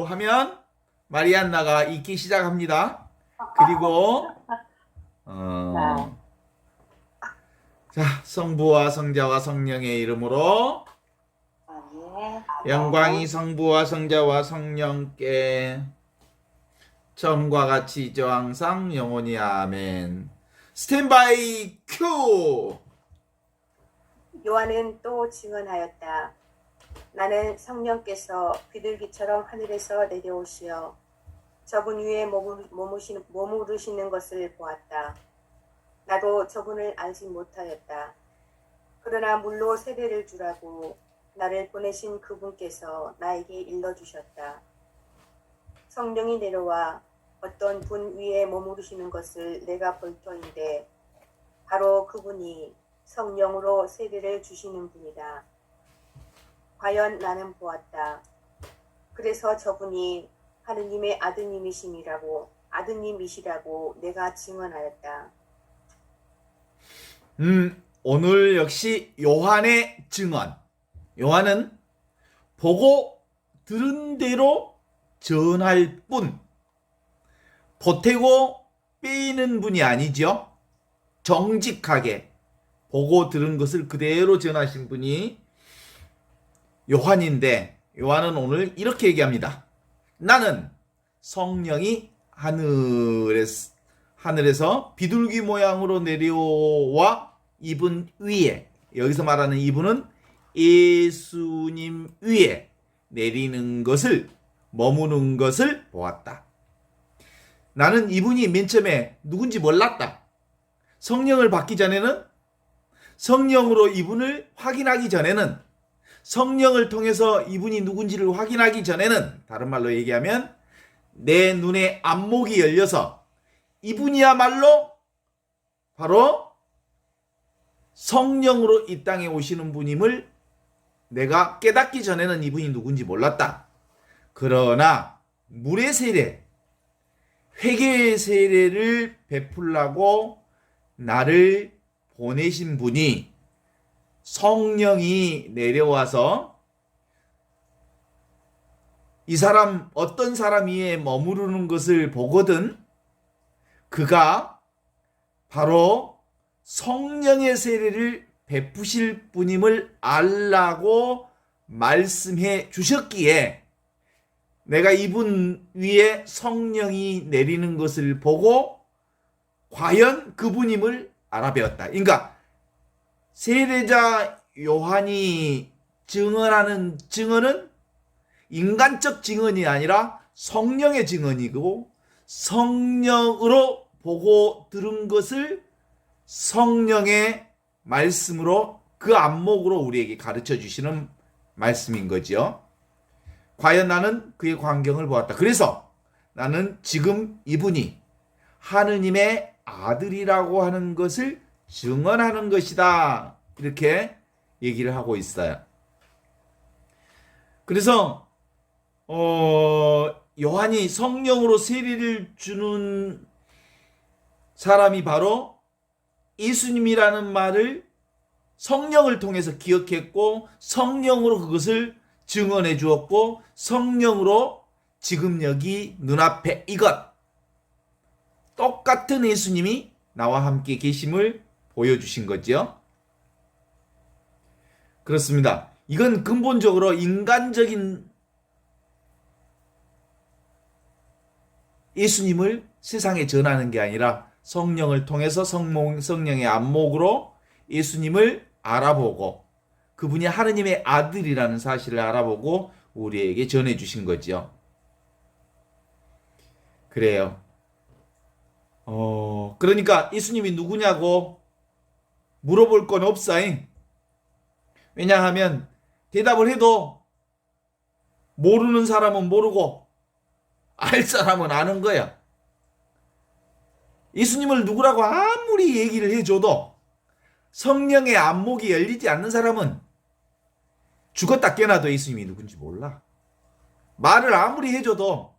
하면 마리안나가 읽기 시작합니다. 그리고 네. 자, 성부와 성자와 성령의 이름으로 아멘. 영광이 성부와 성자와 성령께 처음과 같이 이제와 항상 영원히 아멘. 스탠바이 큐. 요한은 또 증언하였다. 나는 성령께서 비둘기처럼 하늘에서 내려오시어 저분 위에 머무르시는 것을 보았다. 나도 저분을 알지 못하였다. 그러나 물로 세례를 주라고 나를 보내신 그분께서 나에게 일러주셨다. 성령이 내려와 어떤 분 위에 머무르시는 것을 내가 볼 터인데 바로 그분이 성령으로 세례를 주시는 분이다. 과연 나는 보았다. 그래서 저분이 하느님의 아드님이시라고 내가 증언하였다. 오늘 역시 요한의 증언. 요한은 보고 들은 대로 전할 뿐, 보태고 빼이는 분이 아니죠. 정직하게 보고 들은 것을 그대로 전하신 분이 요한인데, 요한은 오늘 이렇게 얘기합니다. 나는 성령이 하늘에서 비둘기 모양으로 내려와 이분 위에, 여기서 말하는 이분은 예수님 위에 내리는 것을, 머무는 것을 보았다. 나는 이분이 맨 처음에 누군지 몰랐다. 성령을 받기 전에는, 성령으로 이분을 확인하기 전에는, 성령을 통해서 이분이 누군지를 확인하기 전에는, 다른 말로 얘기하면 내 눈의 안목이 열려서 이분이야말로 바로 성령으로 이 땅에 오시는 분임을 내가 깨닫기 전에는 이분이 누군지 몰랐다. 그러나 물의 세례, 회개의 세례를 베풀라고 나를 보내신 분이, 성령이 내려와서 이 사람, 어떤 사람 위에 머무르는 것을 보거든 그가 바로 성령의 세례를 베푸실 분임을 알라고 말씀해 주셨기에 내가 이분 위에 성령이 내리는 것을 보고 과연 그분임을 알아배웠다. 그러니까 세례자 요한이 증언하는 증언은 인간적 증언이 아니라 성령의 증언이고, 성령으로 보고 들은 것을 성령의 말씀으로, 그 안목으로 우리에게 가르쳐 주시는 말씀인 거죠. 과연 나는 그의 광경을 보았다. 그래서 나는 지금 이분이 하느님의 아들이라고 하는 것을 증언하는 것이다. 이렇게 얘기를 하고 있어요. 그래서 요한이 성령으로 세례를 주는 사람이 바로 예수님이라는 말을 성령을 통해서 기억했고, 성령으로 그것을 증언해 주었고, 성령으로 지금 여기 눈앞에 이것, 똑같은 예수님이 나와 함께 계심을 보여주신 거죠. 그렇습니다. 이건 근본적으로 인간적인 예수님을 세상에 전하는 게 아니라 성령을 통해서 성령의 안목으로 예수님을 알아보고 그분이 하느님의 아들이라는 사실을 알아보고 우리에게 전해주신 거죠. 그래요. 그러니까 예수님이 누구냐고 물어볼 건 없어요. 왜냐하면 대답을 해도 모르는 사람은 모르고 알 사람은 아는 거야. 예수님을 누구라고 아무리 얘기를 해줘도 성령의 안목이 열리지 않는 사람은 죽었다 깨어나도 예수님이 누군지 몰라. 말을 아무리 해줘도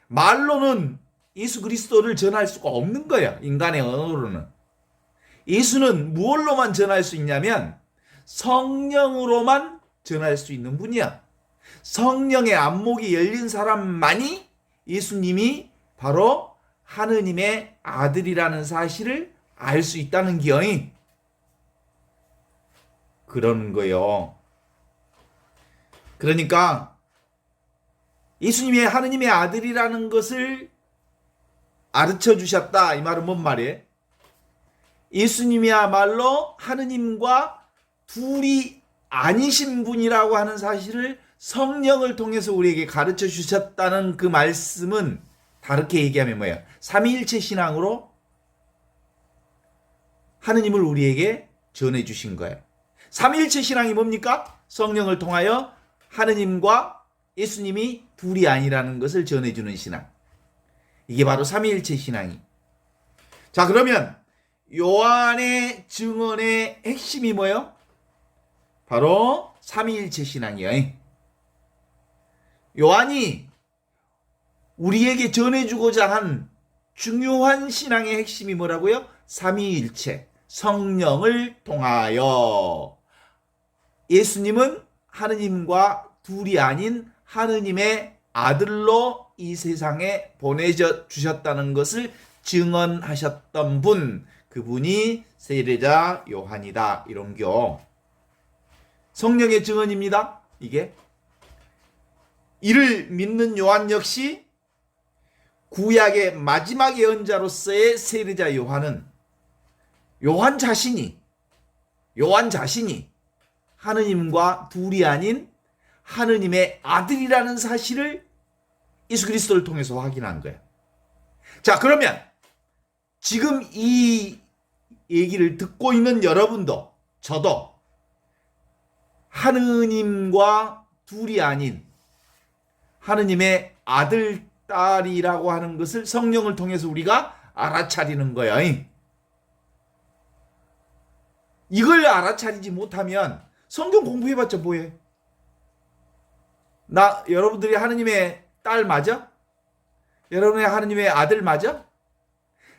말로는 예수 그리스도를 전할 수가 없는 거야. 인간의 언어로는. 예수는 무엇로만 전할 수 있냐면 성령으로만 전할 수 있는 분이야. 성령의 안목이 열린 사람만이 예수님이 바로 하느님의 아들이라는 사실을 알 수 있다는 기여이 그런 거요. 그러니까 예수님이 하느님의 아들이라는 것을 가르쳐 주셨다. 이 말은 뭔 말이에요? 예수님이야말로 하느님과 둘이 아니신 분이라고 하는 사실을 성령을 통해서 우리에게 가르쳐 주셨다는 그 말씀은 다르게 얘기하면 뭐예요? 삼위일체 신앙으로 하느님을 우리에게 전해 주신 거예요. 삼위일체 신앙이 뭡니까? 성령을 통하여 하느님과 예수님이 둘이 아니라는 것을 전해주는 신앙. 이게 바로 삼위일체 신앙이. 자, 그러면 요한의 증언의 핵심이 뭐예요? 바로 삼위일체 신앙이에요. 요한이 우리에게 전해주고자 한 중요한 신앙의 핵심이 뭐라고요? 삼위일체, 성령을 통하여 예수님은 하느님과 둘이 아닌 하느님의 아들로 이 세상에 보내져 주셨다는 것을 증언하셨던 분, 그분이 세례자 요한이다. 이런겨. 성령의 증언입니다. 이게. 이를 믿는 요한 역시 구약의 마지막 예언자로서의 세례자 요한은 요한 자신이 하느님과 둘이 아닌 하느님의 아들이라는 사실을 예수 그리스도를 통해서 확인한 거예요. 자, 그러면 지금 이 얘기를 듣고 있는 여러분도 저도 하느님과 둘이 아닌 하느님의 아들, 딸이라고 하는 것을 성령을 통해서 우리가 알아차리는 거예요. 이걸 알아차리지 못하면 성경 공부해봤자 뭐해? 여러분들이 하느님의 딸 맞아? 여러분의 하느님의 아들 맞아?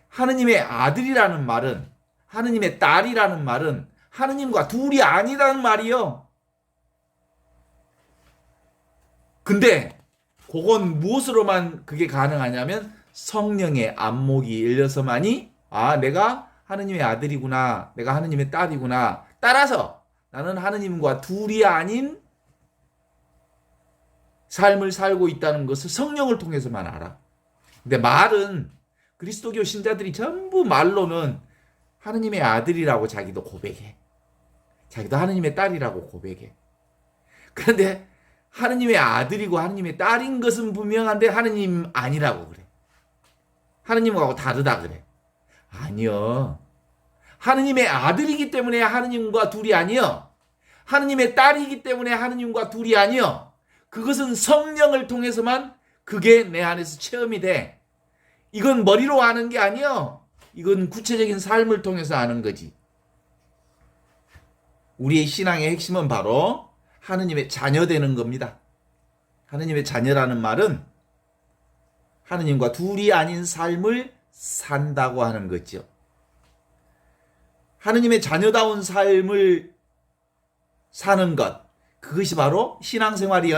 하느님의 아들이라는 말은, 하느님의 딸이라는 말은 하느님과 둘이 아니라는 말이요. 근데 그건 무엇으로만 그게 가능하냐면 성령의 안목이 열려서만이 내가 하느님의 아들이구나, 내가 하느님의 딸이구나, 따라서 나는 하느님과 둘이 아닌 삶을 살고 있다는 것을 성령을 통해서만 알아. 근데 말은 그리스도교 신자들이 전부 말로는 하느님의 아들이라고 자기도 고백해. 자기도 하느님의 딸이라고 고백해. 그런데 하느님의 아들이고 하느님의 딸인 것은 분명한데 하느님 아니라고 그래. 하느님하고 다르다 그래. 아니요. 하느님의 아들이기 때문에 하느님과 둘이 아니요. 하느님의 딸이기 때문에 하느님과 둘이 아니요. 그것은 성령을 통해서만 그게 내 안에서 체험이 돼. 이건 머리로 아는 게 아니요. 이건 구체적인 삶을 통해서 아는 거지. 우리의 신앙의 핵심은 바로 하느님의 자녀 되는 겁니다. 하느님의 자녀라는 말은 하느님과 둘이 아닌 삶을 산다고 하는 거죠. 하느님의 자녀다운 삶을 사는 것, 그것이 바로 신앙생활이요.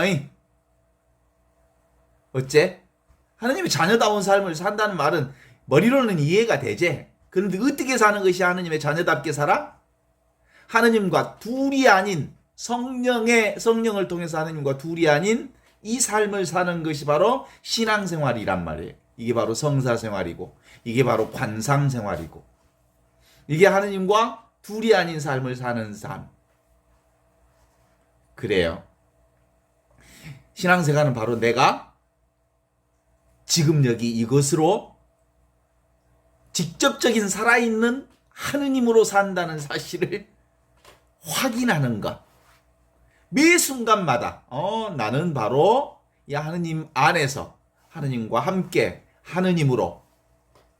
어째? 하느님의 자녀다운 삶을 산다는 말은 머리로는 이해가 되지. 그런데 어떻게 사는 것이 하느님의 자녀답게 살아? 하느님과 둘이 아닌 성령을 통해서 하느님과 둘이 아닌 이 삶을 사는 것이 바로 신앙생활이란 말이에요. 이게 바로 성사생활이고 이게 바로 관상생활이고 이게 하느님과 둘이 아닌 삶을 사는 삶. 그래요. 신앙생활은 바로 내가 지금 여기 이것으로 직접적인 살아있는 하느님으로 산다는 사실을 확인하는 것. 매 순간마다 나는 바로 이 하느님 안에서 하느님과 함께 하느님으로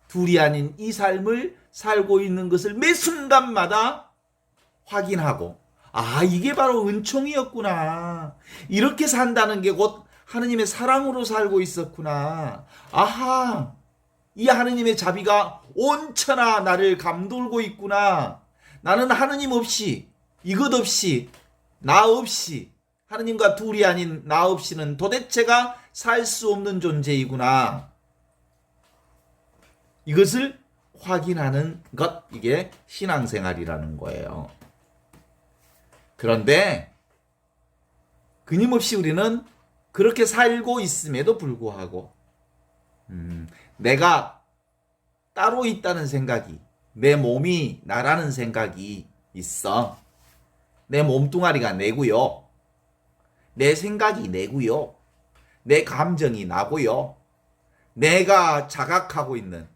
둘이 아닌 이 삶을 살고 있는 것을 매 순간마다 확인하고 이게 바로 은총이었구나. 이렇게 산다는 게 곧 하느님의 사랑으로 살고 있었구나. 아하, 이 하느님의 자비가 온천하 나를 감돌고 있구나. 나는 하느님 없이, 이것 없이, 나 없이, 하느님과 둘이 아닌 나 없이는 도대체가 살 수 없는 존재이구나. 이것을 확인하는 것, 이게 신앙생활이라는 거예요. 그런데 끊임없이 우리는 그렇게 살고 있음에도 불구하고 내가 따로 있다는 생각이, 내 몸이 나라는 생각이 있어. 내 몸뚱아리가 내고요. 내 생각이 내고요. 내 감정이 나고요. 내가 자각하고 있는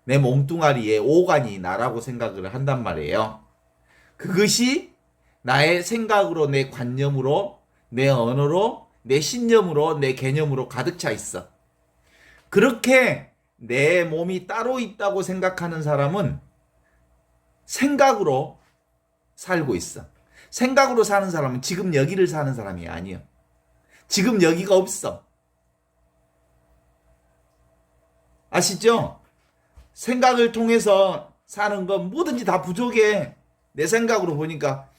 내 몸뚱아리의 오간이 나라고 생각을 한단 말이에요. 그것이 나의 생각으로, 내 관념으로, 내 언어로, 내 신념으로, 내 개념으로 가득 차 있어. 그렇게 내 몸이 따로 있다고 생각하는 사람은 생각으로 살고 있어. 생각으로 사는 사람은 지금 여기를 사는 사람이 아니야. 지금 여기가 없어. 아시죠? 생각을 통해서 사는 건 뭐든지 다 부족해. 내 생각으로 보니까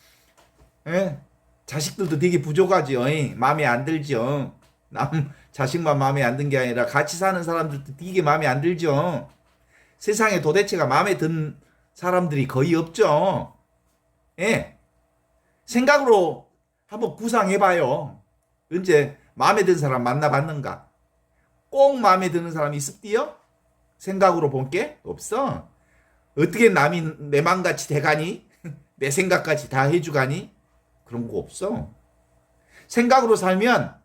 자식들도 되게 부족하죠. 마음에 안 들죠. 남 자식만 마음에 안 든 게 아니라 같이 사는 사람들도 되게 마음에 안 들죠. 세상에 도대체가 마음에 든 사람들이 거의 없죠. 생각으로 한번 구상해봐요. 언제 마음에 든 사람 만나봤는가? 꼭 마음에 드는 사람이 있었디요? 생각으로 본 게 없어. 어떻게 남이 내 맘같이 돼가니? 내 생각까지 다 해주가니? 그런 거 없어. 생각으로 살면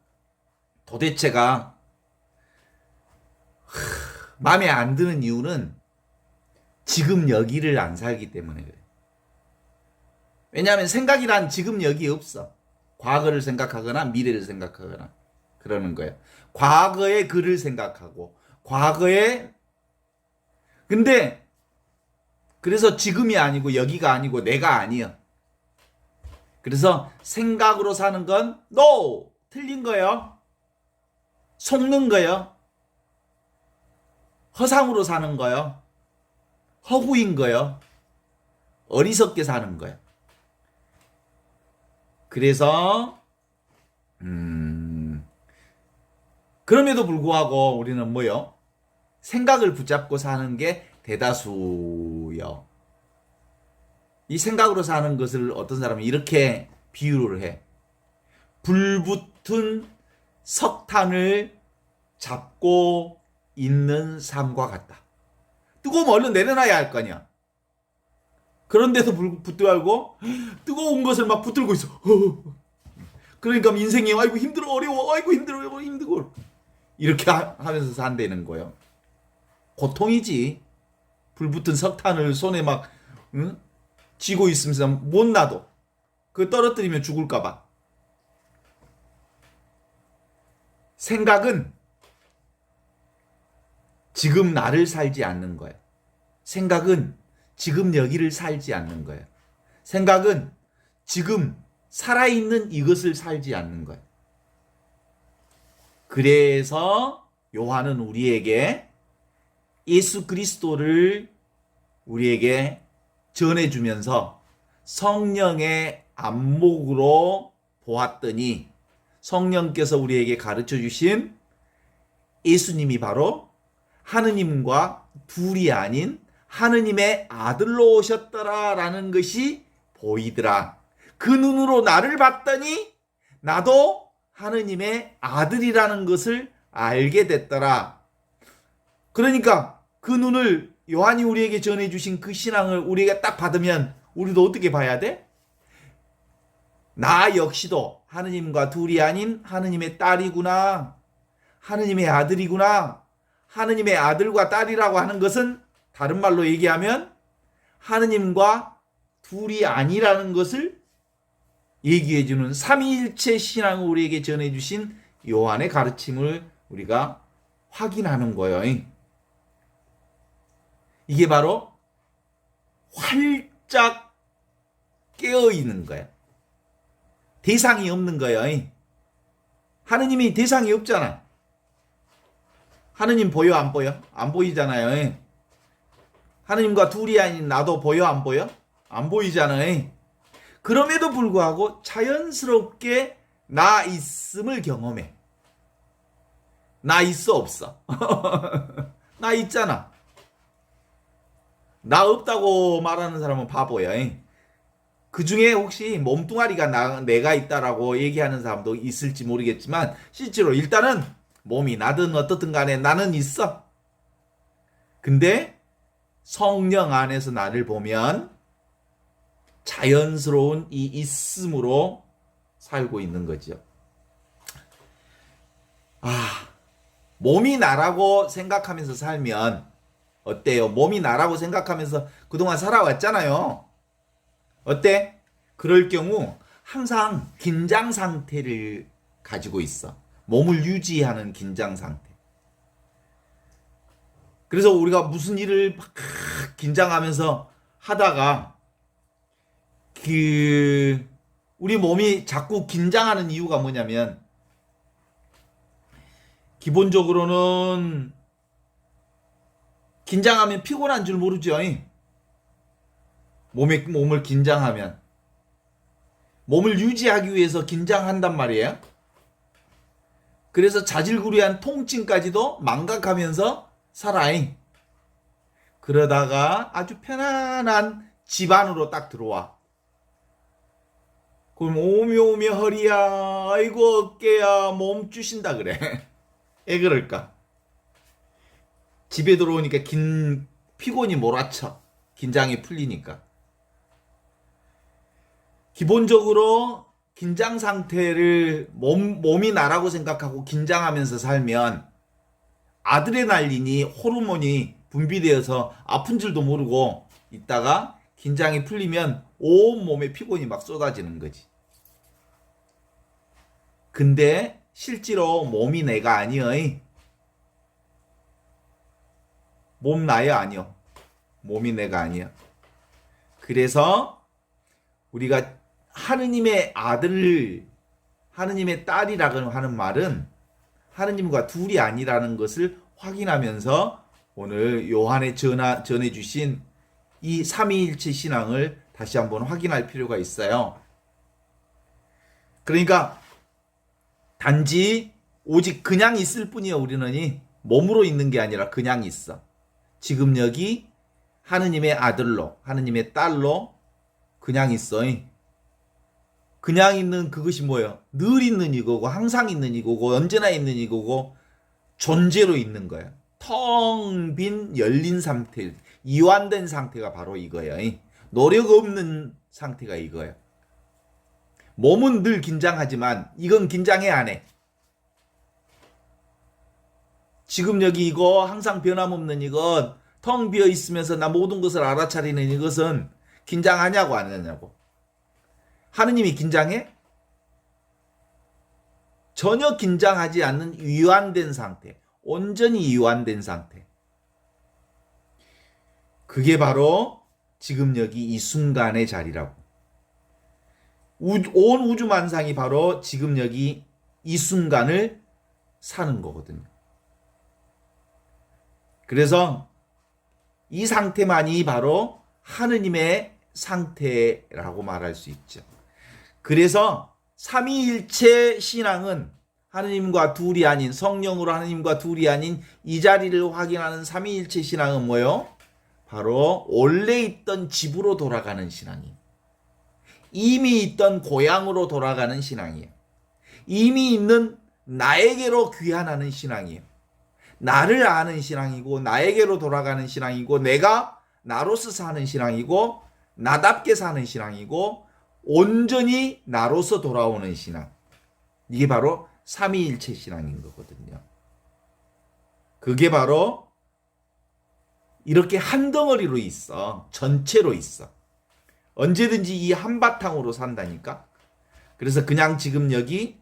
도대체가 마음에 안 드는 이유는 지금 여기를 안 살기 때문에 그래. 왜냐하면 생각이란 지금 여기에 없어. 과거를 생각하거나 미래를 생각하거나 그러는 거예요. 과거의 그를 생각하고 과거에 근데 그래서 지금이 아니고 여기가 아니고 내가 아니야. 그래서 생각으로 사는 건 NO! 틀린 거예요. 속는 거예요. 허상으로 사는 거예요. 허구인 거예요. 어리석게 사는 거예요. 그래서 그럼에도 불구하고 우리는 뭐요? 생각을 붙잡고 사는 게 대다수요. 이 생각으로 사는 것을 어떤 사람은 이렇게 비유를 해. 불붙은 석탄을 잡고 있는 삶과 같다. 뜨거우면 얼른 내려놔야 할 거냐. 그런데도 붙들고 알고 뜨거운 것을 막 붙들고 있어. 그러니까 인생이 아이고 힘들어 어려워 아이고 힘들어 힘들고 이렇게 하면서 산다는 거예요. 고통이지. 불붙은 석탄을 손에 막 쥐고 있으면서 못 놔도 그 떨어뜨리면 죽을까 봐. 생각은 지금 나를 살지 않는 거예요. 생각은 지금 여기를 살지 않는 거예요. 생각은 지금 살아있는 이것을 살지 않는 거예요. 그래서 요한은 우리에게 예수 그리스도를 우리에게 전해주면서 성령의 안목으로 보았더니 성령께서 우리에게 가르쳐 주신 예수님이 바로 하느님과 둘이 아닌 하느님의 아들로 오셨더라라는 것이 보이더라. 그 눈으로 나를 봤더니 나도 하느님의 아들이라는 것을 알게 됐더라. 그러니까 그 눈을 요한이 우리에게 전해주신 그 신앙을 우리가 딱 받으면 우리도 어떻게 봐야 돼? 나 역시도 하느님과 둘이 아닌 하느님의 딸이구나. 하느님의 아들이구나. 하느님의 아들과 딸이라고 하는 것은 다른 말로 얘기하면 하느님과 둘이 아니라는 것을 얘기해주는 삼위일체 신앙을 우리에게 전해주신 요한의 가르침을 우리가 확인하는 거예요. 이게 바로 활짝 깨어있는 거야. 대상이 없는 거예요. 하느님이 대상이 없잖아. 하느님 보여 안 보여? 안 보이잖아요. 하느님과 둘이 아닌 나도 보여 안 보여? 안 보이잖아요. 그럼에도 불구하고 자연스럽게 나 있음을 경험해. 나 있어 없어? 나 있잖아. 나 없다고 말하는 사람은 바보야. 그 중에 혹시 몸뚱아리가 내가 있다라고 얘기하는 사람도 있을지 모르겠지만 실제로 일단은 몸이 나든 어떻든 간에 나는 있어. 근데 성령 안에서 나를 보면 자연스러운 이 있음으로 살고 있는 거죠. 몸이 나라고 생각하면서 살면 어때요? 몸이 나라고 생각하면서 그동안 살아왔잖아요. 어때? 그럴 경우 항상 긴장 상태를 가지고 있어. 몸을 유지하는 긴장 상태. 그래서 우리가 무슨 일을 막 긴장하면서 하다가 우리 몸이 자꾸 긴장하는 이유가 뭐냐면 기본적으로는 긴장하면 피곤한 줄 모르죠. 몸을 긴장하면 몸을 유지하기 위해서 긴장한단 말이에요. 그래서 자질구레한 통증까지도 망각하면서 살아. 그러다가 아주 편안한 집 안으로 딱 들어와. 그럼 오며 허리야, 아이고 어깨야, 몸 주신다 그래. 왜 그럴까? 집에 들어오니까 피곤이 몰아쳐. 긴장이 풀리니까. 기본적으로 긴장 상태를 몸이 나라고 생각하고 긴장하면서 살면 아드레날린이 호르몬이 분비되어서 아픈 줄도 모르고 있다가 긴장이 풀리면 온 몸에 피곤이 막 쏟아지는 거지. 근데 실제로 몸이 내가 아니여. 몸 나야 아니여. 몸이 내가 아니야. 그래서 우리가 하느님의 아들, 하느님의 딸이라고 하는 말은 하느님과 둘이 아니라는 것을 확인하면서 오늘 요한에 전해주신 이 삼위일체 신앙을 다시 한번 확인할 필요가 있어요. 그러니까 단지 오직 그냥 있을 뿐이에요. 우리는 몸으로 있는 게 아니라 그냥 있어. 지금 여기 하느님의 아들로, 하느님의 딸로 그냥 있어. 그냥 있는 그것이 뭐예요? 늘 있는 이거고 항상 있는 이거고 언제나 있는 이거고 존재로 있는 거예요. 텅 빈 열린 상태, 이완된 상태가 바로 이거예요. 노력 없는 상태가 이거예요. 몸은 늘 긴장하지만 이건 긴장해 안 해. 지금 여기 이거 항상 변함없는 이것 텅 비어 있으면서 나 모든 것을 알아차리는 이것은 긴장하냐고 안 하냐고. 하느님이 긴장해? 전혀 긴장하지 않는 이완된 상태. 온전히 이완된 상태. 그게 바로 지금 여기 이 순간의 자리라고. 온 우주만상이 바로 지금 여기 이 순간을 사는 거거든요. 그래서 이 상태만이 바로 하느님의 상태라고 말할 수 있죠. 그래서 삼위일체 신앙은 하느님과 둘이 아닌 성령으로 하느님과 둘이 아닌 이 자리를 확인하는 삼위일체 신앙은 뭐예요? 바로 원래 있던 집으로 돌아가는 신앙이에요. 이미 있던 고향으로 돌아가는 신앙이에요. 이미 있는 나에게로 귀환하는 신앙이에요. 나를 아는 신앙이고 나에게로 돌아가는 신앙이고 내가 나로서 사는 신앙이고 나답게 사는 신앙이고 온전히 나로서 돌아오는 신앙. 이게 바로 삼위일체 신앙인 거거든요. 그게 바로 이렇게 한 덩어리로 있어. 전체로 있어. 언제든지 이 한바탕으로 산다니까. 그래서 그냥 지금 여기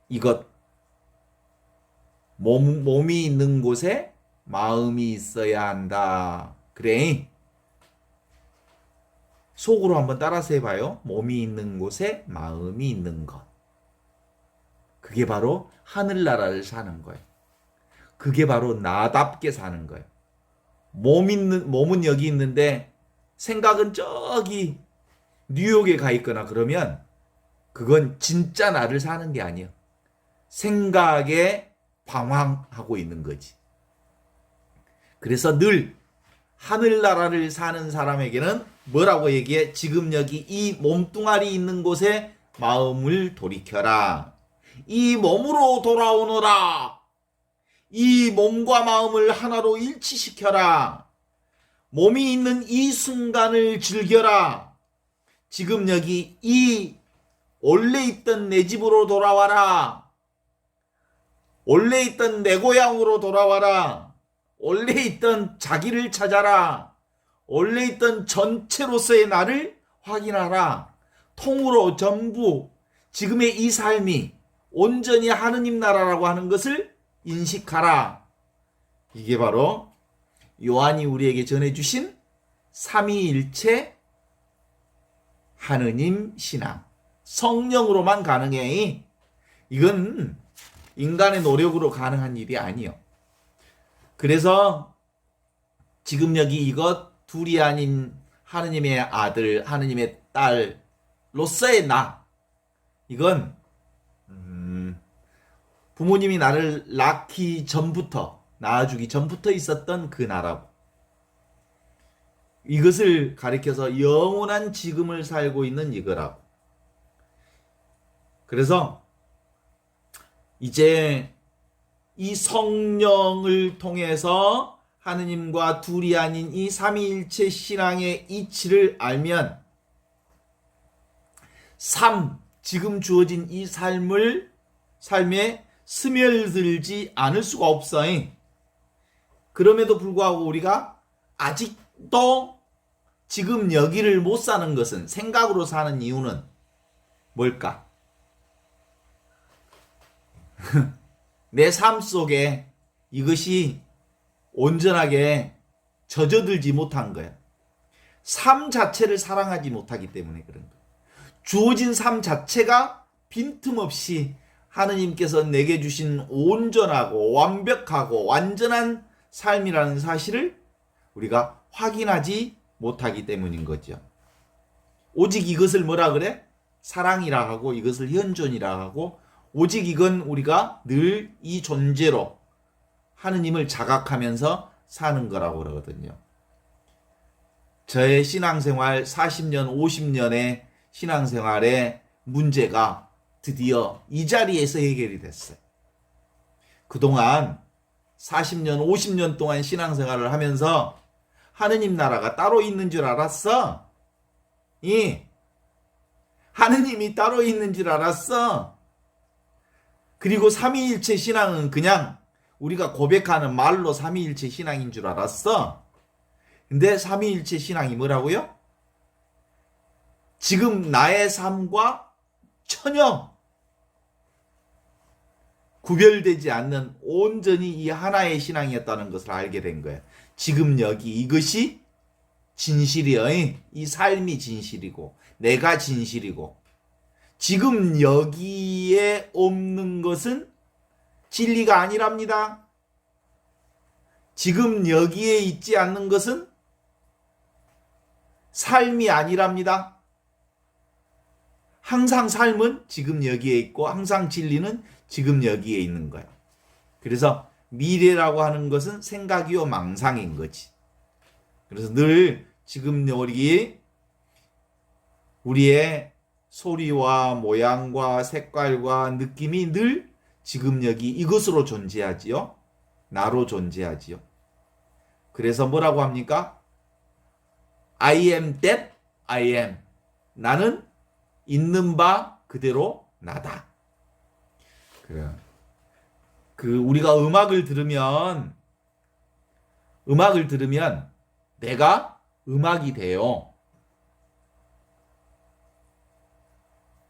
이것 몸이 있는 곳에 마음이 있어야 한다. 그래. 속으로 한번 따라서 해봐요. 몸이 있는 곳에 마음이 있는 것. 그게 바로 하늘나라를 사는 거예요. 그게 바로 나답게 사는 거예요. 몸은 여기 있는데 생각은 저기 뉴욕에 가 있거나 그러면 그건 진짜 나를 사는 게 아니야. 생각에 방황하고 있는 거지. 그래서 늘 하늘나라를 사는 사람에게는 뭐라고 얘기해? 지금 여기 이 몸뚱아리 있는 곳에 마음을 돌이켜라. 이 몸으로 돌아오너라. 이 몸과 마음을 하나로 일치시켜라. 몸이 있는 이 순간을 즐겨라. 지금 여기 이 원래 있던 내 집으로 돌아와라. 원래 있던 내 고향으로 돌아와라. 원래 있던 자기를 찾아라. 원래 있던 전체로서의 나를 확인하라. 통으로 전부 지금의 이 삶이 온전히 하느님 나라라고 하는 것을 인식하라. 이게 바로 요한이 우리에게 전해주신 삼위일체 하느님 신앙. 성령으로만 가능해. 이건 인간의 노력으로 가능한 일이 아니요. 그래서 지금 여기 이것 둘이 아닌 하느님의 아들, 하느님의 딸로서의 나. 이건 부모님이 나를 낳기 전부터, 낳아주기 전부터 있었던 그 나라고. 이것을 가리켜서 영원한 지금을 살고 있는 이거라고. 그래서 이제 이 성령을 통해서 하느님과 둘이 아닌 이 삼위일체 신앙의 이치를 알면 지금 주어진 이 삶에 스며들지 않을 수가 없어. 그럼에도 불구하고 우리가 아직도 지금 여기를 못 사는 것은, 생각으로 사는 이유는 뭘까? 내 삶 속에 이것이 온전하게 젖어들지 못한 거야. 삶 자체를 사랑하지 못하기 때문에 그런 거야. 주어진 삶 자체가 빈틈없이 하느님께서 내게 주신 온전하고 완벽하고 완전한 삶이라는 사실을 우리가 확인하지 못하기 때문인 거죠. 오직 이것을 뭐라 그래? 사랑이라 하고, 이것을 현존이라 하고, 오직 이건 우리가 늘 이 존재로 하느님을 자각하면서 사는 거라고 그러거든요. 저의 신앙생활 40년, 50년의 신앙생활의 문제가 드디어 이 자리에서 해결이 됐어요. 그동안 40년, 50년 동안 신앙생활을 하면서 하느님 나라가 따로 있는 줄 알았어. 하느님이 따로 있는 줄 알았어. 그리고 삼위일체 신앙은 그냥 우리가 고백하는 말로 삼위일체 신앙인 줄 알았어. 근데 삼위일체 신앙이 뭐라고요? 지금 나의 삶과 전혀 구별되지 않는 온전히 이 하나의 신앙이었다는 것을 알게 된 거예요. 지금 여기 이것이 진실이에요. 이 삶이 진실이고 내가 진실이고, 지금 여기에 없는 것은 진리가 아니랍니다. 지금 여기에 있지 않는 것은 삶이 아니랍니다. 항상 삶은 지금 여기에 있고 항상 진리는 지금 여기에 있는 거야. 그래서 미래라고 하는 것은 생각이요 망상인 거지. 그래서 늘 지금 우리의 소리와 모양과 색깔과 느낌이 늘 지금 여기 이것으로 존재하지요. 나로 존재하지요. 그래서 뭐라고 합니까? I am that I am. 나는 있는 바 그대로 나다. 그래. 우리가 음악을 들으면 내가 음악이 돼요.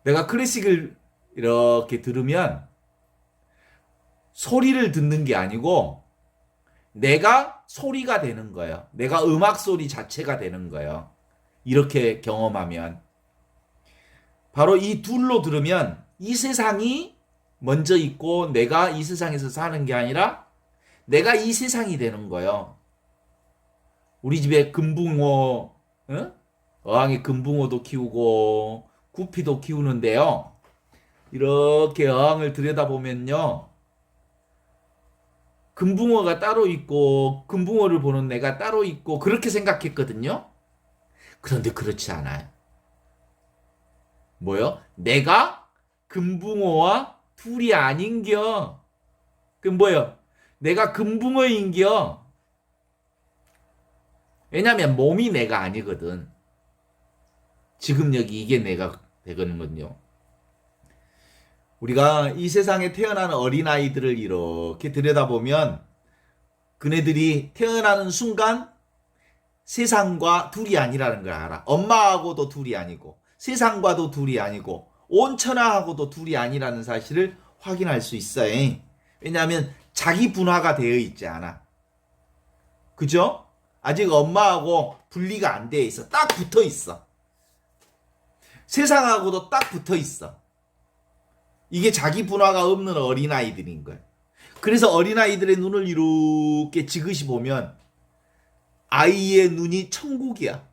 내가 클래식을 이렇게 들으면 소리를 듣는 게 아니고 내가 소리가 되는 거예요. 내가 음악 소리 자체가 되는 거예요. 이렇게 경험하면. 바로 이 둘로 들으면 이 세상이 먼저 있고 내가 이 세상에서 사는 게 아니라 내가 이 세상이 되는 거예요. 우리 집에 금붕어 어항에 금붕어도 키우고 구피도 키우는데요. 이렇게 어항을 들여다보면요. 금붕어가 따로 있고 금붕어를 보는 내가 따로 있고 그렇게 생각했거든요. 그런데 그렇지 않아요. 뭐요? 내가 금붕어와 둘이 아닌겨. 그 뭐요? 내가 금붕어인겨. 왜냐면 몸이 내가 아니거든. 지금 여기 이게 내가 되거든요. 우리가 이 세상에 태어나는 어린아이들을 이렇게 들여다보면 그네들이 태어나는 순간 세상과 둘이 아니라는 걸 알아. 엄마하고도 둘이 아니고 세상과도 둘이 아니고 온 천하하고도 둘이 아니라는 사실을 확인할 수 있어요. 왜냐하면 자기 분화가 되어 있지 않아. 그죠? 아직 엄마하고 분리가 안 되어 있어. 딱 붙어 있어. 세상하고도 딱 붙어 있어. 이게 자기 분화가 없는 어린아이들인 거예요. 그래서 어린아이들의 눈을 이렇게 지그시 보면 아이의 눈이 천국이야.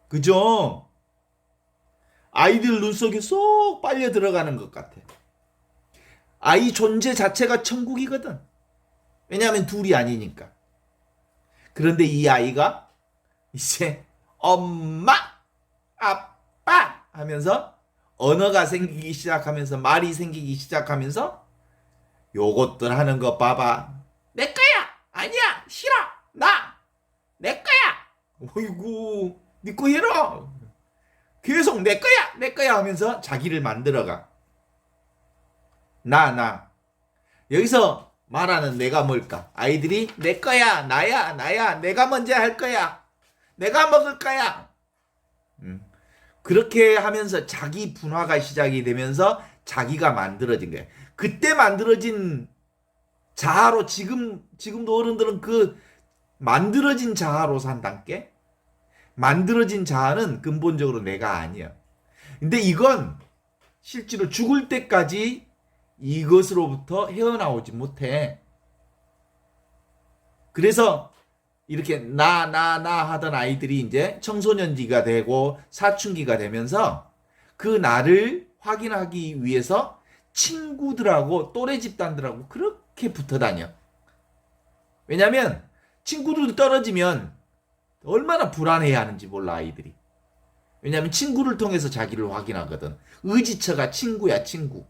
그죠? 아이들 눈 속에 쏙 빨려 들어가는 것 같아. 아이 존재 자체가 천국이거든. 왜냐하면 둘이 아니니까. 그런데 이 아이가 이제 엄마, 아빠 하면서 언어가 생기기 시작하면서 말이 생기기 시작하면서 요것들 하는 거 봐봐. 내 거야. 아니야. 싫어. 내 거야. 어이구, 네 거 해라. 계속 내 거야 하면서 자기를 만들어가. 나. 여기서 말하는 내가 뭘까? 아이들이 내 거야, 나야, 내가 먼저 할 거야. 내가 먹을 거야. 그렇게 하면서 자기 분화가 시작이 되면서 자기가 만들어진 거야. 그때 만들어진 자아로 지금도 어른들은 그 만들어진 자아로 산단께. 만들어진 자아는 근본적으로 내가 아니야. 근데 이건 실제로 죽을 때까지 이것으로부터 헤어나오지 못해. 그래서 이렇게 나 하던 아이들이 이제 청소년기가 되고 사춘기가 되면서 그 나를 확인하기 위해서 친구들하고 또래 집단들하고 그렇게 붙어 다녀. 왜냐면 친구들 떨어지면 얼마나 불안해야 하는지 몰라 아이들이. 왜냐면 친구를 통해서 자기를 확인하거든. 의지처가 친구야, 친구.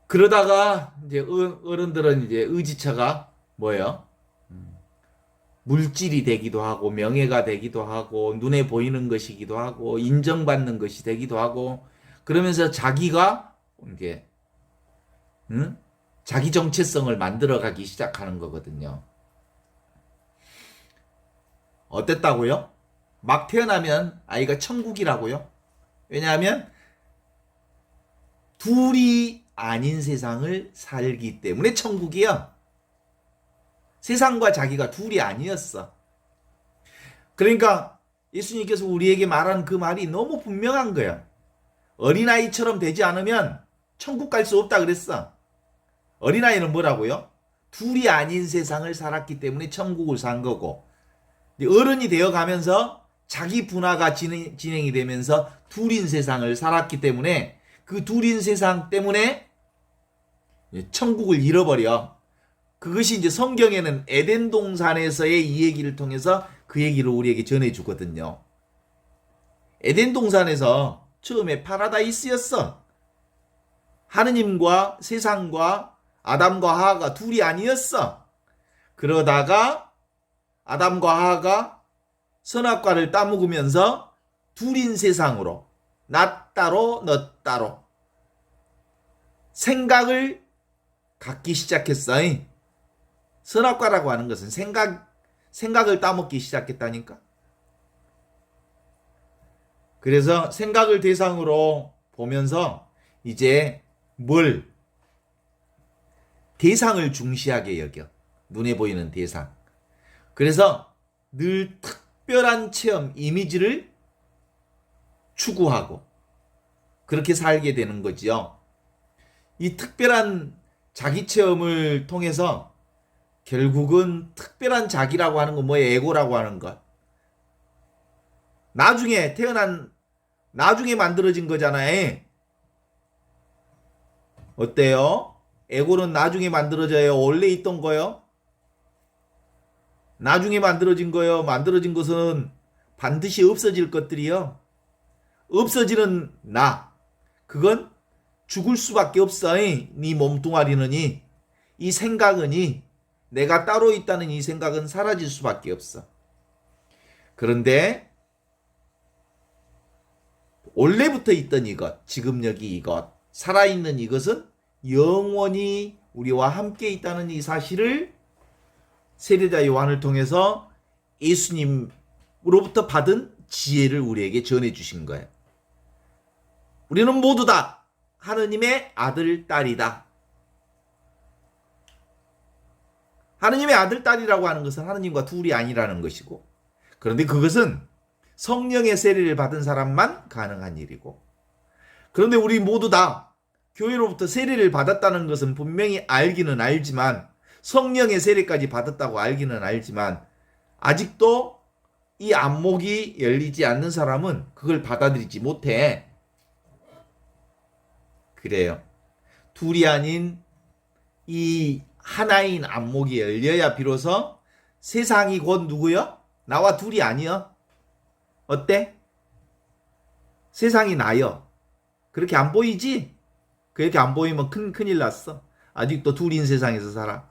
그러다가 이제 어른들은 이제 의지처가 뭐예요? 물질이 되기도 하고 명예가 되기도 하고 눈에 보이는 것이기도 하고 인정받는 것이 되기도 하고 그러면서 자기가 이제 자기 정체성을 만들어가기 시작하는 거거든요. 어땠다고요? 막 태어나면 아이가 천국이라고요? 왜냐하면 둘이 아닌 세상을 살기 때문에 천국이야. 세상과 자기가 둘이 아니었어. 그러니까 예수님께서 우리에게 말한 그 말이 너무 분명한 거야. 어린아이처럼 되지 않으면 천국 갈 수 없다 그랬어. 어린아이는 뭐라고요? 둘이 아닌 세상을 살았기 때문에 천국을 산 거고 어른이 되어가면서 자기 분화가 진행이 되면서 둘인 세상을 살았기 때문에 그 둘인 세상 때문에 천국을 잃어버려. 그것이 이제 성경에는 에덴 동산에서의 이 얘기를 통해서 그 얘기를 우리에게 전해주거든요. 에덴 동산에서 처음에 파라다이스였어. 하느님과 세상과 아담과 하하가 둘이 아니었어. 그러다가 아담과 하하가 선악과를 따먹으면서 둘인 세상으로 나 따로 너 따로 생각을 갖기 시작했어. 선악과라고 하는 것은 생각을 따먹기 시작했다니까. 그래서 생각을 대상으로 보면서 이제 대상을 중시하게 여겨. 눈에 보이는 대상. 그래서 늘 특별한 체험, 이미지를 추구하고 그렇게 살게 되는 거지요. 이 특별한 자기 체험을 통해서 결국은 특별한 자기라고 하는 건 뭐예요? 에고라고 하는 것. 나중에 만들어진 거잖아요. 어때요? 에고는 나중에 만들어져요? 원래 있던 거요? 나중에 만들어진 거요? 만들어진 것은 반드시 없어질 것들이요. 없어지는 나. 그건 죽을 수밖에 없어. 네 몸뚱아리는 이 생각은 내가 따로 있다는 이 생각은 사라질 수밖에 없어. 그런데 원래부터 있던 이것, 지금 여기 이것, 살아있는 이것은 영원히 우리와 함께 있다는 이 사실을 세례자 요한을 통해서 예수님으로부터 받은 지혜를 우리에게 전해주신 거예요. 우리는 모두 다 하느님의 아들, 딸이다. 하느님의 아들, 딸이라고 하는 것은 하느님과 둘이 아니라는 것이고, 그런데 그것은 성령의 세례를 받은 사람만 가능한 일이고, 그런데 우리 모두 다 교회로부터 세례를 받았다는 것은 분명히 알기는 알지만, 성령의 세례까지 받았다고 알기는 알지만, 아직도 이 안목이 열리지 않는 사람은 그걸 받아들이지 못해. 그래요. 둘이 아닌 이 하나인 안목이 열려야 비로소 세상이 곧 누구요? 나와 둘이 아니여. 어때? 세상이 나요. 그렇게 안 보이지? 그렇게 안 보이면 큰일 났어. 아직도 둘인 세상에서 살아.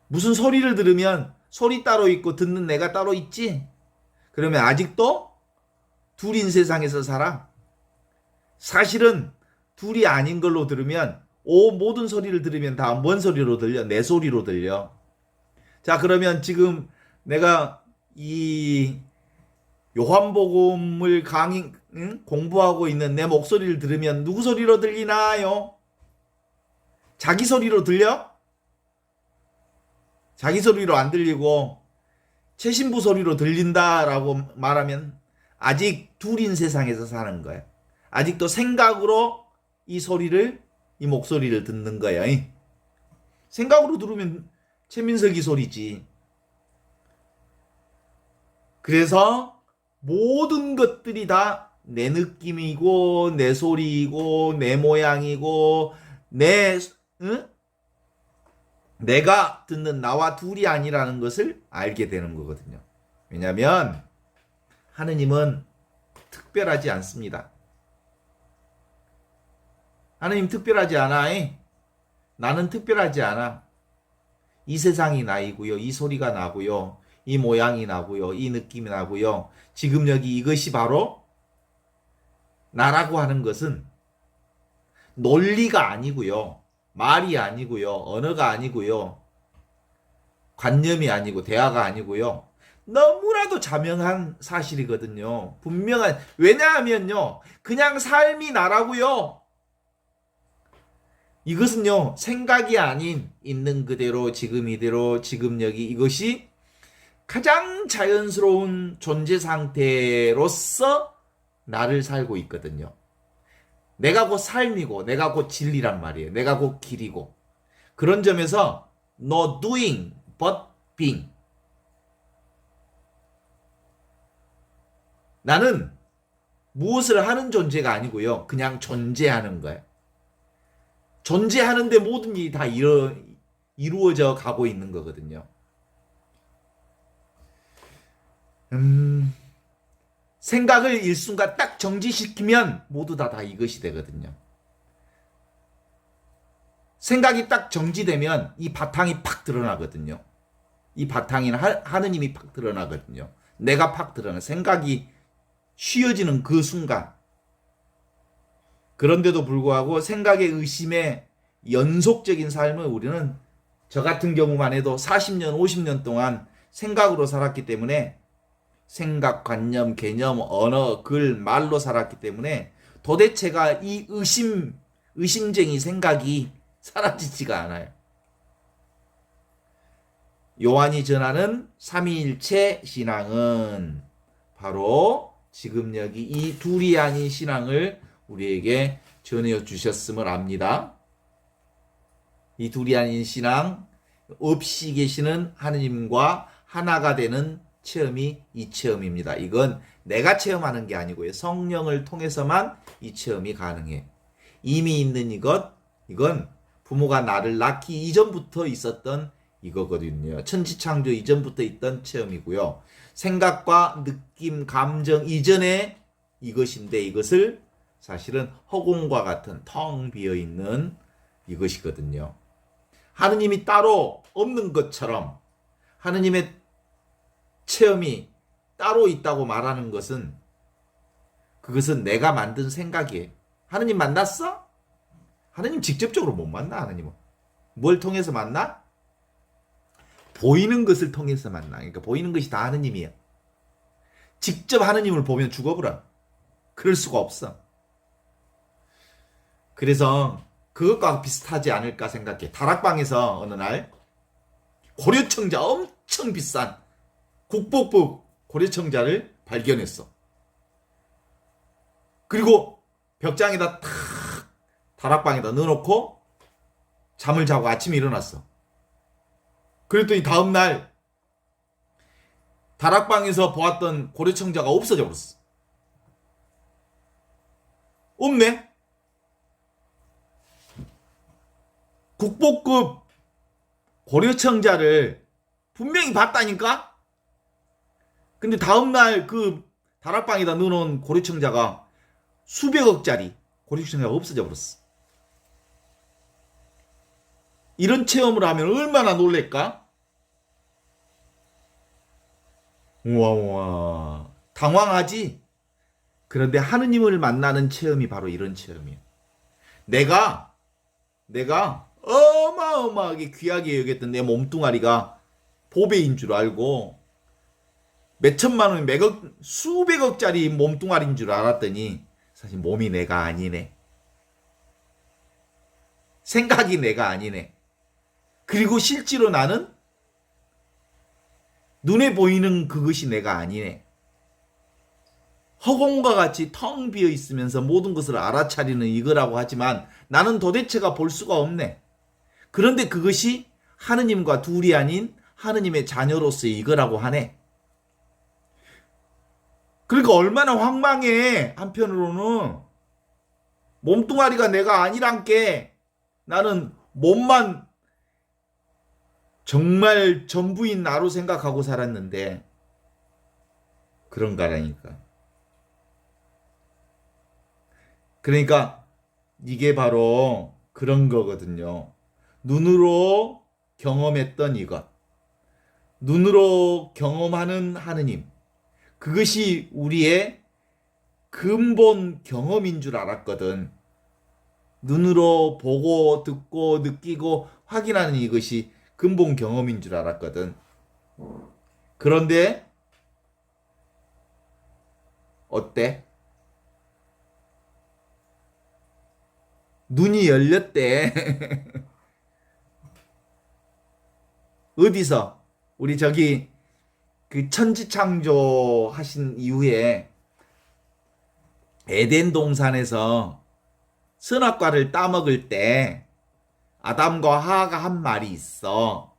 무슨 소리를 들으면 소리 따로 있고 듣는 내가 따로 있지? 그러면 아직도 둘인 세상에서 살아. 사실은 둘이 아닌 걸로 들으면 모든 소리를 들으면 다 뭔 소리로 들려? 내 소리로 들려. 자, 그러면 지금 내가 이 요한복음을 공부하고 있는 내 목소리를 들으면 누구 소리로 들리나요? 자기 소리로 들려? 자기 소리로 안 들리고 최신부 소리로 들린다라고 말하면 아직 둘인 세상에서 사는 거야. 아직도 생각으로 이 목소리를 듣는 거야. 생각으로 들으면 최민석이 소리지. 그래서 모든 것들이 다 내 느낌이고 내 소리이고 내 모양이고 내가 듣는 나와 둘이 아니라는 것을 알게 되는 거거든요. 왜냐하면 하느님은 특별하지 않습니다. 하느님 특별하지 않아. 나는 특별하지 않아. 이 세상이 나이고요. 이 소리가 나고요. 이 모양이 나고요. 이 느낌이 나고요. 지금 여기 이것이 바로 나라고 하는 것은 논리가 아니고요. 말이 아니고요. 언어가 아니고요. 관념이 아니고 대화가 아니고요. 너무나도 자명한 사실이거든요. 분명한. 왜냐하면요. 그냥 삶이 나라고요. 이것은요. 생각이 아닌 있는 그대로 지금 이대로 지금 여기 이것이 가장 자연스러운 존재 상태로서 나를 살고 있거든요. 내가 곧 삶이고 내가 곧 진리란 말이에요. 내가 곧 길이고. 그런 점에서 no doing but being. 나는 무엇을 하는 존재가 아니고요. 그냥 존재하는 거예요. 존재하는데 모든 일이 다 이루어져 가고 있는 거거든요. 생각을 일순간 딱 정지시키면 모두 다 이것이 되거든요. 생각이 딱 정지되면 이 바탕이 팍 드러나거든요. 이 바탕에는 하느님이 팍 드러나거든요. 내가 팍 드러나. 생각이 쉬어지는 그 순간. 그런데도 불구하고 생각의 의심의 연속적인 삶을 우리는 저 같은 경우만 해도 40년, 50년 동안 생각으로 살았기 때문에 생각, 관념, 개념, 언어, 글, 말로 살았기 때문에 도대체가 이 의심쟁이 생각이 사라지지가 않아요. 요한이 전하는 삼위일체 신앙은 바로 지금 여기 이 둘이 아닌 신앙을 우리에게 전해 주셨음을 압니다. 이 둘이 아닌 신앙, 없이 계시는 하느님과 하나가 되는 체험이 이 체험입니다. 이건 내가 체험하는 게 아니고요. 성령을 통해서만 이 체험이 가능해. 이미 있는 이건 부모가 나를 낳기 이전부터 있었던 이거거든요. 천지창조 이전부터 있던 체험이고요. 생각과 느낌, 감정 이전에 이것인데 이것을 사실은 허공과 같은 텅 비어 있는 이것이거든요. 하느님이 따로 없는 것처럼 하느님의 체험이 따로 있다고 말하는 것은 그것은 내가 만든 생각이에요. 하느님 만났어? 하느님 직접적으로 못 만나. 하느님은 뭘 통해서 만나? 보이는 것을 통해서 만나. 그러니까 보이는 것이 다 하느님이에요. 직접 하느님을 보면 죽어버려. 그럴 수가 없어. 그래서 그것과 비슷하지 않을까 생각해. 다락방에서 어느 날 고려청자, 엄청 비싼 국보급 고려청자를 발견했어. 그리고 벽장에다 탁 다락방에다 넣어놓고 잠을 자고 아침에 일어났어. 그랬더니 다음날 다락방에서 보았던 고려청자가 없어져 버렸어. 없네? 국보급 고려청자를 분명히 봤다니까? 근데 다음날 그 다락방에다 넣어놓은 고려청자가 수백억짜리 고려청자가 없어져 버렸어. 이런 체험을 하면 얼마나 놀랄까? 우와, 당황하지? 그런데 하느님을 만나는 체험이 바로 이런 체험이에요. 내가 어마어마하게 귀하게 여겼던 내 몸뚱아리가 보배인 줄 알고 몇천만 원, 몇억, 수백억짜리 몸뚱아리인 줄 알았더니 사실 몸이 내가 아니네. 생각이 내가 아니네. 그리고 실제로 나는 눈에 보이는 그것이 내가 아니네. 허공과 같이 텅 비어 있으면서 모든 것을 알아차리는 이거라고 하지만 나는 도대체가 볼 수가 없네. 그런데 그것이 하느님과 둘이 아닌 하느님의 자녀로서의 이거라고 하네. 그러니까 얼마나 황망해. 한편으로는 몸뚱아리가 내가 아니란 게 나는 몸만 정말 전부인 나로 생각하고 살았는데 그런가라니까. 그러니까 이게 바로 그런 거거든요. 눈으로 경험했던 이것, 눈으로 경험하는 하느님, 그것이 우리의 근본 경험인 줄 알았거든. 눈으로 보고 듣고 느끼고 확인하는 이것이 근본 경험인 줄 알았거든. 그런데 어때? 눈이 열렸대. 어디서? 우리 저기 그 천지창조 하신 이후에 에덴 동산에서 선악과를 따먹을 때 아담과 하하가 한 말이 있어.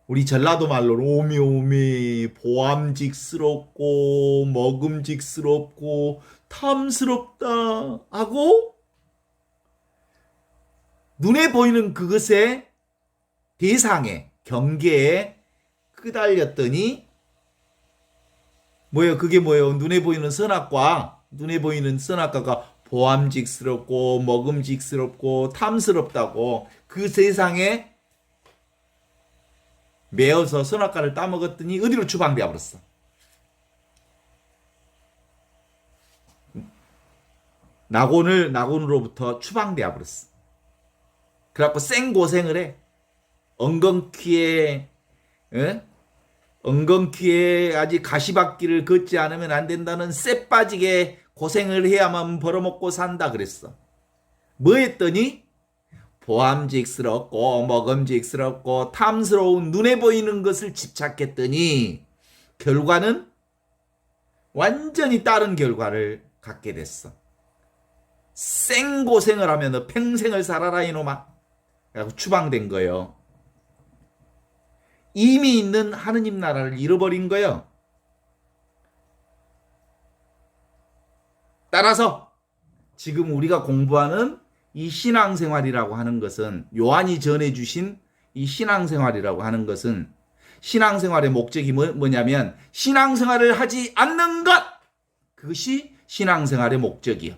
우리 전라도 말로 오미오미 보암직스럽고 먹음직스럽고 탐스럽다 하고 눈에 보이는 그것의 대상에 경계에 끄달렸더니 뭐예요? 그게 뭐예요? 눈에 보이는 선악과가 보암직스럽고 먹음직스럽고 탐스럽다고 그 세상에 매어서 선악과를 따먹었더니 어디로 추방되어 버렸어. 낙원으로부터 추방되어 버렸어. 그래갖고 생고생을 해. 엉겅퀴에 아직 가시밭길을 걷지 않으면 안 된다는 쎄 빠지게 고생을 해야만 벌어먹고 산다 그랬어. 뭐 했더니 보암직스럽고 먹음직스럽고 탐스러운 눈에 보이는 것을 집착했더니 결과는 완전히 다른 결과를 갖게 됐어. 생고생을 하면 너 평생을 살아라 이놈아. 그래서 추방된 거예요. 이미 있는 하느님 나라를 잃어버린 거예요. 따라서 지금 우리가 공부하는 이 신앙생활이라고 하는 것은, 요한이 전해주신 이 신앙생활이라고 하는 것은, 신앙생활의 목적이 뭐냐면 신앙생활을 하지 않는 것, 그것이 신앙생활의 목적이요.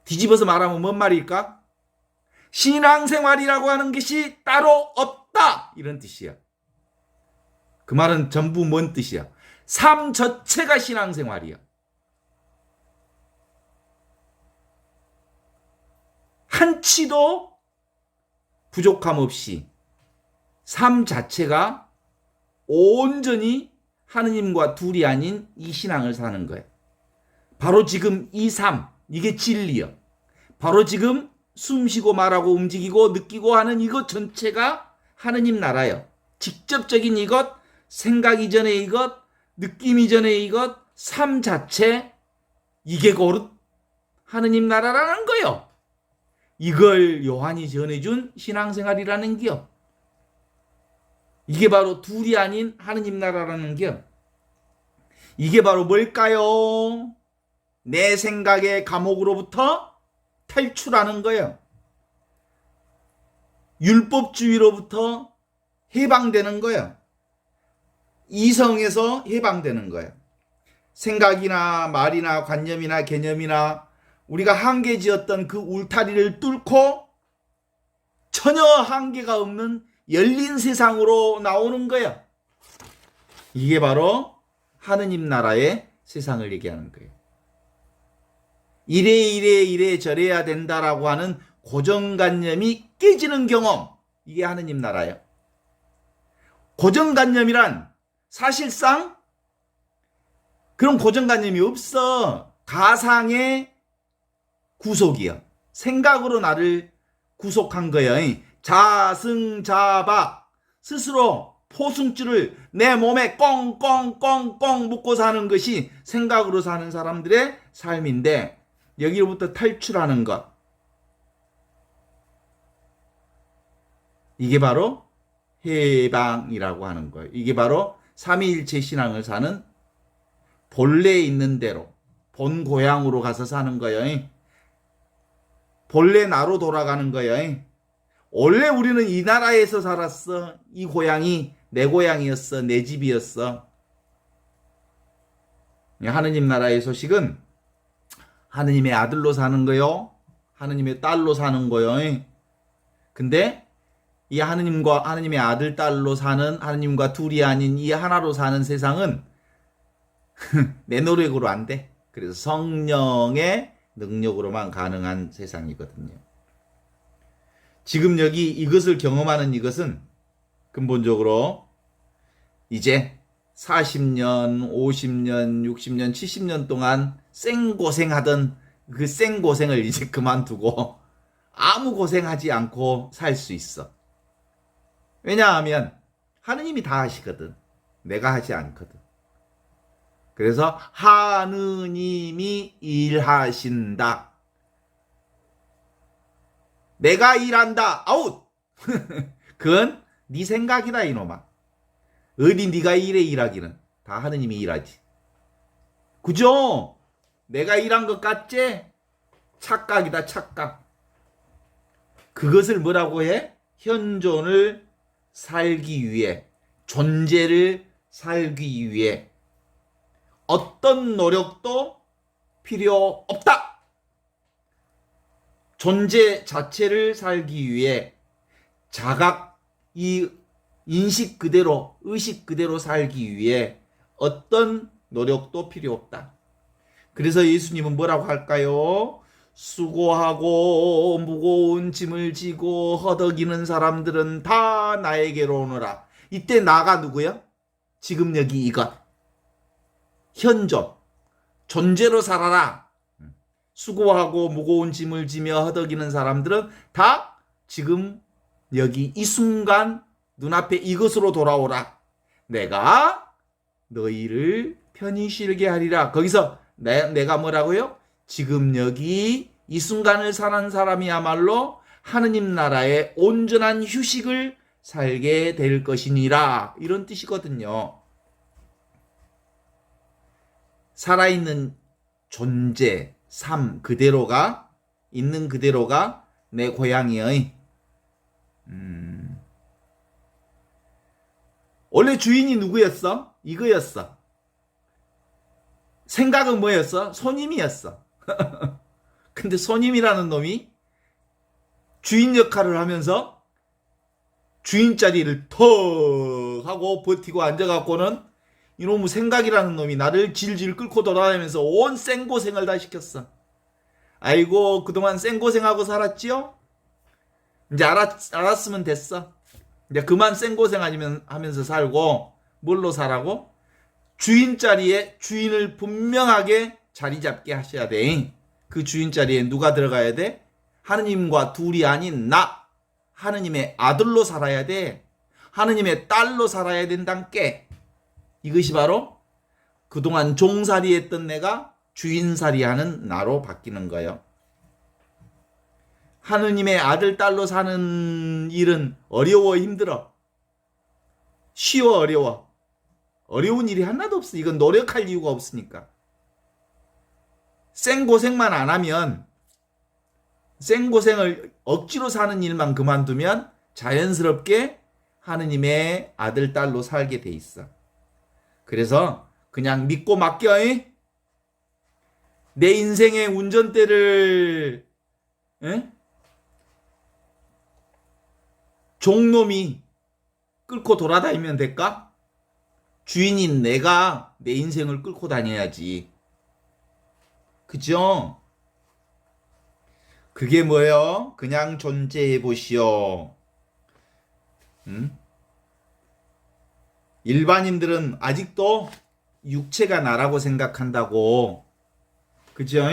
뒤집어서 말하면 뭔 말일까? 신앙생활이라고 하는 것이 따로 없다, 이런 뜻이야. 그 말은 전부 뭔 뜻이야? 삶 자체가 신앙생활이야. 한치도 부족함 없이 삶 자체가 온전히 하느님과 둘이 아닌 이 신앙을 사는 거예요. 바로 지금 이 삶, 이게 진리요. 바로 지금 숨쉬고 말하고 움직이고 느끼고 하는 이것 전체가 하느님 나라요. 직접적인 이것, 생각 이전의 이것, 느낌 이전의 이것, 삶 자체, 이게 곧 하느님 나라라는 거요. 이걸 요한이 전해준 신앙생활이라는 겨. 이게 바로 둘이 아닌 하느님 나라라는 겨. 이게 바로 뭘까요? 내 생각의 감옥으로부터 탈출하는 거예요. 율법주의로부터 해방되는 거예요. 이성에서 해방되는 거예요. 생각이나 말이나 관념이나 개념이나 우리가 한계 지었던 그 울타리를 뚫고 전혀 한계가 없는 열린 세상으로 나오는 거예요. 이게 바로 하느님 나라의 세상을 얘기하는 거예요. 이래 저래야 된다라고 하는 고정관념이 깨지는 경험, 이게 하느님 나라예요. 고정관념이란 사실상 그런 고정관념이 없어. 가상의 구속이야. 생각으로 나를 구속한 거야. 자승자박, 스스로 포승줄을 내 몸에 꽁꽁꽁꽁 묶고 사는 것이 생각으로 사는 사람들의 삶인데, 여기로부터 탈출하는 것, 이게 바로 해방이라고 하는 거예요. 이게 바로 삼위일체 신앙을 사는, 본래 있는 대로 본 고향으로 가서 사는 거예요. 본래 나로 돌아가는 거예요. 원래 우리는 이 나라에서 살았어. 이 고향이 내 고향이었어. 내 집이었어. 하느님 나라의 소식은 하느님의 아들로 사는 거요, 하느님의 딸로 사는 거요. 근데 이 하느님의 아들, 딸로 사는, 하느님과 둘이 아닌 이 하나로 사는 세상은 내 노력으로 안 돼. 그래서 성령의 능력으로만 가능한 세상이거든요. 지금 여기 이것을 경험하는 이것은 근본적으로 이제 40년, 50년, 60년, 70년 동안 생고생하던 그 생고생을 이제 그만두고 아무 고생하지 않고 살 수 있어. 왜냐하면 하느님이 다 하시거든. 내가 하지 않거든. 그래서 하느님이 일하신다. 내가 일한다. 아웃. 그건 네 생각이다, 이놈아. 어디 네가 일해, 일하기는. 다 하느님이 일하지. 그죠? 내가 일한 것 같지? 착각이다, 착각. 그것을 뭐라고 해? 현존을 살기 위해, 존재를 살기 위해 어떤 노력도 필요 없다. 존재 자체를 살기 위해 자각, 이 인식 그대로, 의식 그대로 살기 위해 어떤 노력도 필요 없다. 그래서 예수님은 뭐라고 할까요? 수고하고 무거운 짐을 지고 허덕이는 사람들은 다 나에게로 오너라. 이때 나가 누구야? 지금 여기 이것. 현존. 존재로 살아라. 수고하고 무거운 짐을 지며 허덕이는 사람들은 다 지금 여기 이 순간 눈앞에 이것으로 돌아오라. 내가 너희를 편히 쉬게 하리라. 거기서 내가 뭐라고요? 지금 여기 이 순간을 사는 사람이야말로 하느님 나라의 온전한 휴식을 살게 될 것이니라. 이런 뜻이거든요. 살아있는 존재, 삶 그대로가, 있는 그대로가 내 고향이의. 원래 주인이 누구였어? 이거였어. 생각은 뭐였어? 손님이었어. 근데 손님이라는 놈이 주인 역할을 하면서 주인 자리를 턱 하고 버티고 앉아갖고는 이놈의 생각이라는 놈이 나를 질질 끌고 돌아다니면서 온 생고생을 다 시켰어. 아이고 그동안 생고생하고 살았지요? 이제 알았으면 됐어. 이제 그만 생고생 하면서 살고 뭘로 살라고? 주인 자리에 주인을 분명하게 자리 잡게 하셔야 돼. 그 주인 자리에 누가 들어가야 돼? 하느님과 둘이 아닌 나, 하느님의 아들로 살아야 돼. 하느님의 딸로 살아야 된단께. 이것이 바로 그동안 종살이 했던 내가 주인살이 하는 나로 바뀌는 거예요. 하느님의 아들, 딸로 사는 일은 어려워, 힘들어. 쉬워, 어려워. 어려운 일이 하나도 없어. 이건 노력할 이유가 없으니까. 생고생만 안 하면, 생고생을 억지로 사는 일만 그만두면 자연스럽게 하느님의 아들, 딸로 살게 돼 있어. 그래서 그냥 믿고 맡겨. 내 인생의 운전대를 종놈이 끌고 돌아다니면 될까? 주인인 내가 내 인생을 끌고 다녀야지. 그죠? 그게 뭐예요? 그냥 존재해 보시오. 일반인들은 아직도 육체가 나라고 생각한다고. 그죠?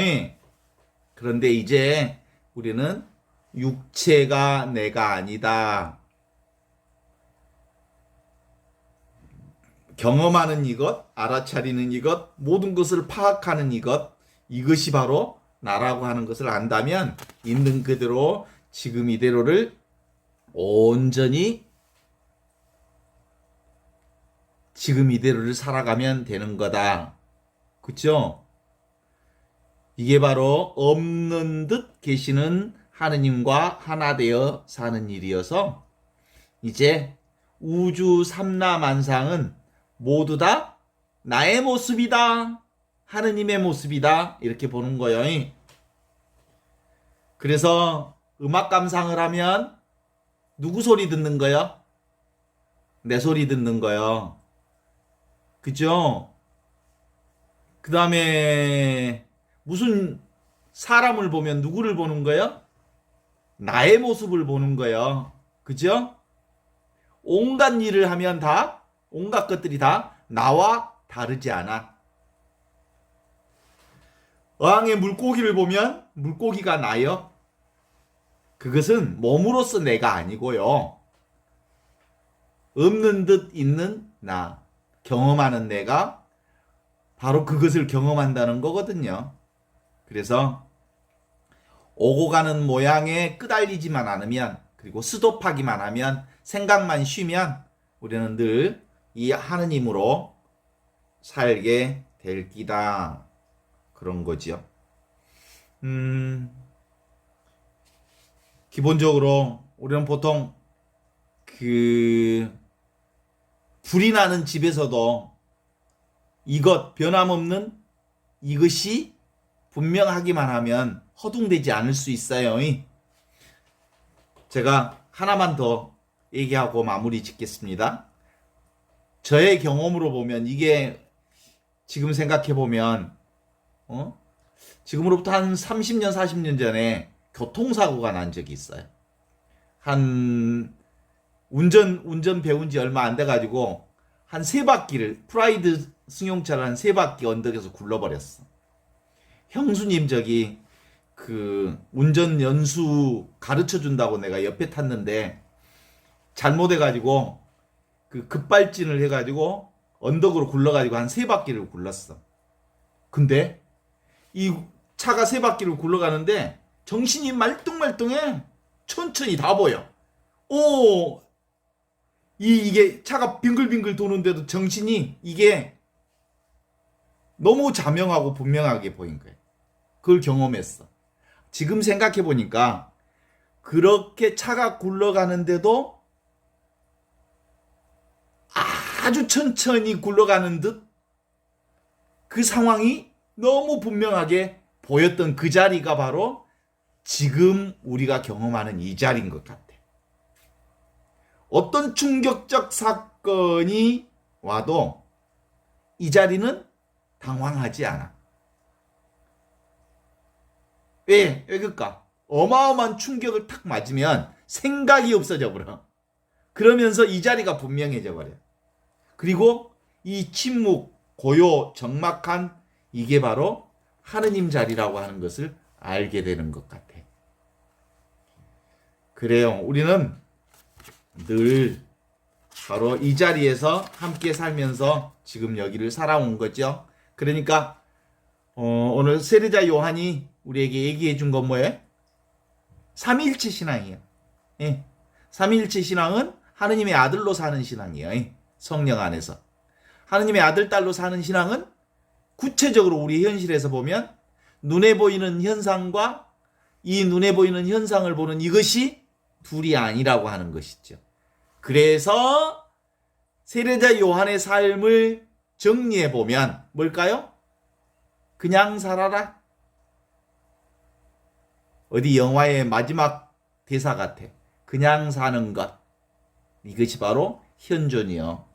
그런데 이제 우리는 육체가 내가 아니다. 경험하는 이것, 알아차리는 이것, 모든 것을 파악하는 이것, 이것이 바로 나라고 하는 것을 안다면 있는 그대로 지금 이대로를 온전히 지금 이대로를 살아가면 되는 거다. 그렇죠? 이게 바로 없는 듯 계시는 하느님과 하나 되어 사는 일이어서 이제 우주 삼라만상은 모두 다 나의 모습이다. 하느님의 모습이다. 이렇게 보는 거예요. 그래서 음악 감상을 하면 누구 소리 듣는 거요? 내 소리 듣는 거요. 그죠? 그 다음에 무슨 사람을 보면 누구를 보는 거요? 나의 모습을 보는 거요. 그죠? 온갖 일을 하면 다, 온갖 것들이 다 나와 다르지 않아. 어항에 물고기를 보면 물고기가 나요. 그것은 몸으로서 내가 아니고요. 없는 듯 있는 나, 경험하는 내가 바로 그것을 경험한다는 거거든요. 그래서 오고 가는 모양에 끄달리지만 않으면, 그리고 스톱하기만 하면, 생각만 쉬면 우리는 늘 이 하느님으로 살게 될 기다. 그런 거죠. 기본적으로 우리는 보통 불이 나는 집에서도 이것 변함없는 이것이 분명하기만 하면 허둥대지 않을 수 있어요. 제가 하나만 더 얘기하고 마무리 짓겠습니다. 저의 경험으로 보면 이게 지금 생각해 보면 지금으로부터 한 30년 40년 전에 교통사고가 난 적이 있어요. 한 운전 배운 지 얼마 안 돼 가지고 한 세 바퀴를, 프라이드 승용차를 한 세 바퀴 언덕에서 굴러버렸어. 형수님 저기 운전 연수 가르쳐 준다고 내가 옆에 탔는데 잘못해 가지고 급발진을 해 가지고 언덕으로 굴러 가지고 한 세 바퀴를 굴렀어. 근데 이 차가 세 바퀴를 굴러가는데 정신이 말똥말똥해. 천천히 다 보여. 오, 이게 차가 빙글빙글 도는데도 정신이 이게 너무 자명하고 분명하게 보인 거예요. 그걸 경험했어. 지금 생각해 보니까 그렇게 차가 굴러가는데도 아주 천천히 굴러가는 듯 그 상황이 너무 분명하게 보였던 그 자리가 바로 지금 우리가 경험하는 이 자리인 것 같아. 어떤 충격적 사건이 와도 이 자리는 당황하지 않아. 왜 그럴까? 어마어마한 충격을 탁 맞으면 생각이 없어져 버려. 그러면서 이 자리가 분명해져 버려. 그리고 이 침묵, 고요, 적막한 이게 바로 하느님 자리라고 하는 것을 알게 되는 것 같아. 그래요. 우리는 늘 바로 이 자리에서 함께 살면서 지금 여기를 살아온 거죠. 그러니까 오늘 세례자 요한이 우리에게 얘기해 준 건 뭐예요? 삼위일체 신앙이에요. 예. 삼위일체 신앙은 하느님의 아들로 사는 신앙이에요. 예. 성령 안에서. 하느님의 아들, 딸로 사는 신앙은 구체적으로 우리 현실에서 보면 눈에 보이는 현상과 이 눈에 보이는 현상을 보는 이것이 둘이 아니라고 하는 것이죠. 그래서 세례자 요한의 삶을 정리해 보면 뭘까요? 그냥 살아라. 어디 영화의 마지막 대사 같아. 그냥 사는 것. 이것이 바로 현존이요.